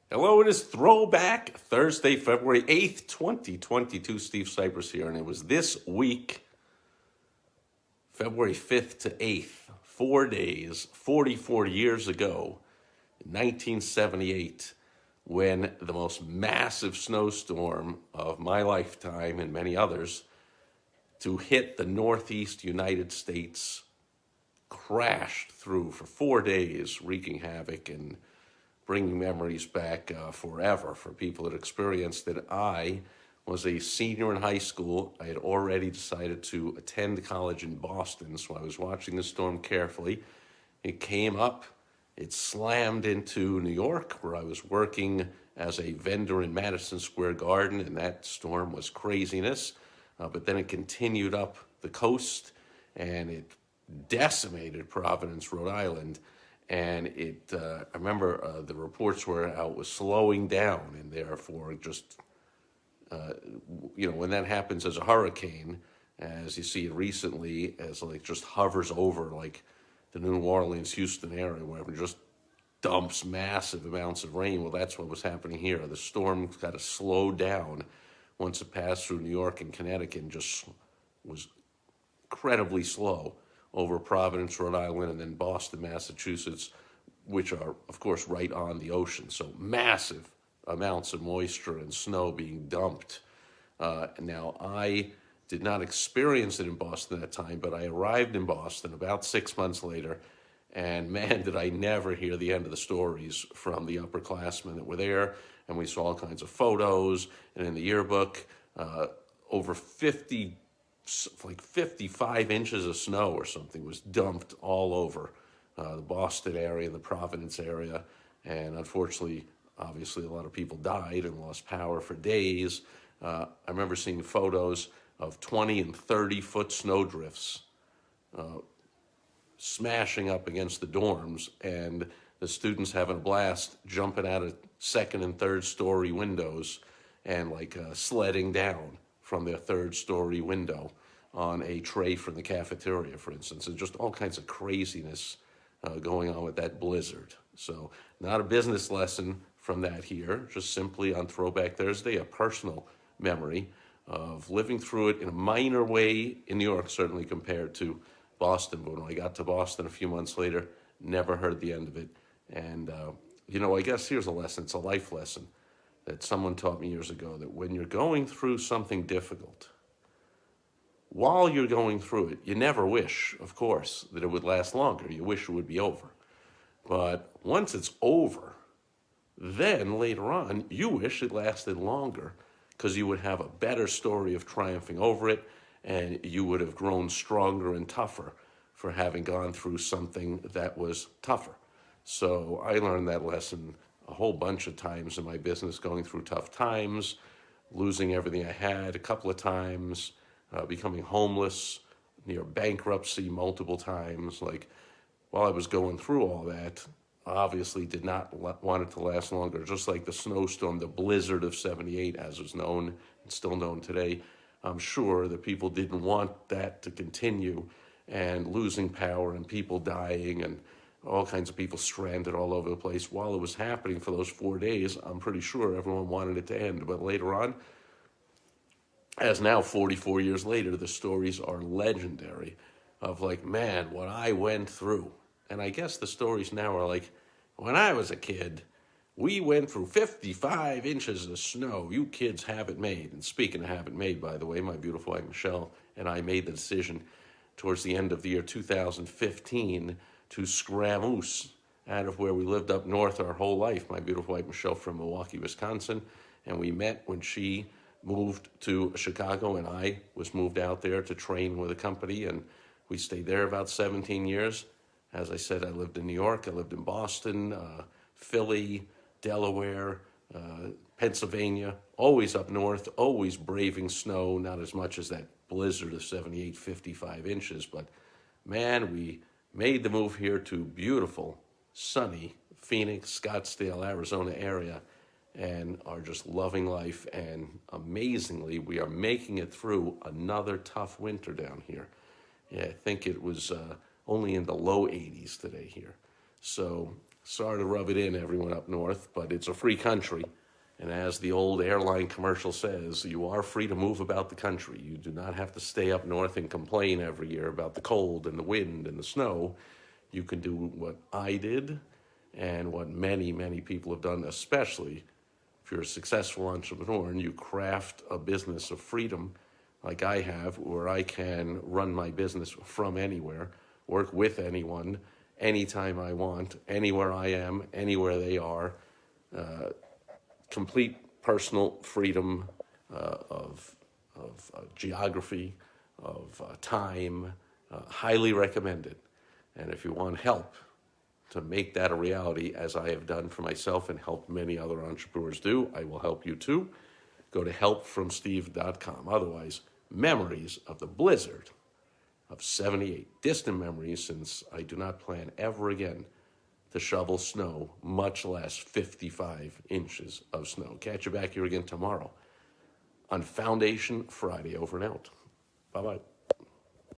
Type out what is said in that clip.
Hello, it is Throwback Thursday, February 8th, 2022. Steve Cypress here, and it was this week, February 5th to 8th, 4 days, 44 years ago, in 1978, when the most massive snowstorm of my lifetime and many others to hit the Northeast United States crashed through for 4 days, wreaking havoc and bringing memories back forever for people that experienced it. I was a senior in high school. I had already decided to attend college in Boston, so I was watching the storm carefully. It came up, it slammed into New York, where I was working as a vendor in Madison Square Garden, and that storm was craziness. But then it continued up the coast, and it decimated Providence, Rhode Island. And I remember the reports were how it was slowing down, and therefore just, when that happens as a hurricane, as you see it recently, as like just hovers over like the New Orleans, Houston area, where it just dumps massive amounts of rain. Well, that's what was happening here. The storm got to slow down once it passed through New York and Connecticut, and just was incredibly slow over Providence, Rhode Island, and then Boston, Massachusetts, which are, of course, right on the ocean. So massive amounts of moisture and snow being dumped. Now, I did not experience it in Boston at that time, but I arrived in Boston about 6 months later, and man, did I never hear the end of the stories from the upperclassmen that were there. And we saw all kinds of photos, and in the yearbook, over 55 inches of snow or something was dumped all over the Boston area and the Providence area. And unfortunately, obviously, a lot of people died and lost power for days. I remember seeing photos of 20 and 30-foot snowdrifts smashing up against the dorms, and the students having a blast jumping out of second and third story windows and sledding down from their third story window on a tray from the cafeteria, for instance, and just all kinds of craziness going on with that blizzard. So not a business lesson from that here, just simply on Throwback Thursday, a personal memory of living through it in a minor way in New York, certainly compared to Boston. But when I got to Boston a few months later, never heard the end of it. And, I guess here's a lesson. It's a life lesson that someone taught me years ago, that when you're going through something difficult, while you're going through it, you never wish, of course, that it would last longer. You wish it would be over. But once it's over, then later on, you wish it lasted longer, because you would have a better story of triumphing over it, and you would have grown stronger and tougher for having gone through something that was tougher. So I learned that lesson a whole bunch of times in my business, going through tough times, losing everything I had a couple of times, becoming homeless, near bankruptcy multiple times. Like, while I was going through all that, obviously did not want it to last longer. Just like the snowstorm, the blizzard of 78, as was known and still known today, I'm sure that people didn't want that to continue, and losing power and people dying and all kinds of people stranded all over the place. While it was happening for those 4 days, I'm pretty sure everyone wanted it to end. But later on, as now 44 years later, the stories are legendary of man, what I went through. And I guess the stories now are like, when I was a kid, we went through 55 inches of snow. You kids have it made. And speaking of have it made, by the way, my beautiful wife Michelle and I made the decision towards the end of the year 2015 to scramoose out of where we lived up north our whole life. My beautiful wife Michelle from Milwaukee, Wisconsin, and we met when she moved to Chicago, and I was moved out there to train with a company, and we stayed there about 17 years. As I said, I lived in New York, I lived in Boston, Philly, Delaware, Pennsylvania, always up north, always braving snow, not as much as that blizzard of 78, 55 inches, but man, we made the move here to beautiful, sunny Phoenix, Scottsdale, Arizona area, and are just loving life. And amazingly, we are making it through another tough winter down here. Yeah, I think it was only in the low 80s today here. So Sorry to rub it in, everyone up north, but it's a free country. And as the old airline commercial says, you are free to move about the country. You do not have to stay up north and complain every year about the cold and the wind and the snow. You can do what I did and what many, many people have done, especially if you're a successful entrepreneur and you craft a business of freedom like I have, where I can run my business from anywhere, work with anyone, anytime I want, anywhere I am, anywhere they are. Complete personal freedom of geography, of time, highly recommended. And if you want help to make that a reality, as I have done for myself and helped many other entrepreneurs do, I will help you too. Go to helpfromsteve.com. Otherwise, memories of the blizzard of 78, distant memories, since I do not plan ever again to shovel snow, much less 55 inches of snow. Catch you back here again tomorrow on Foundation Friday. Over and out. Bye-bye.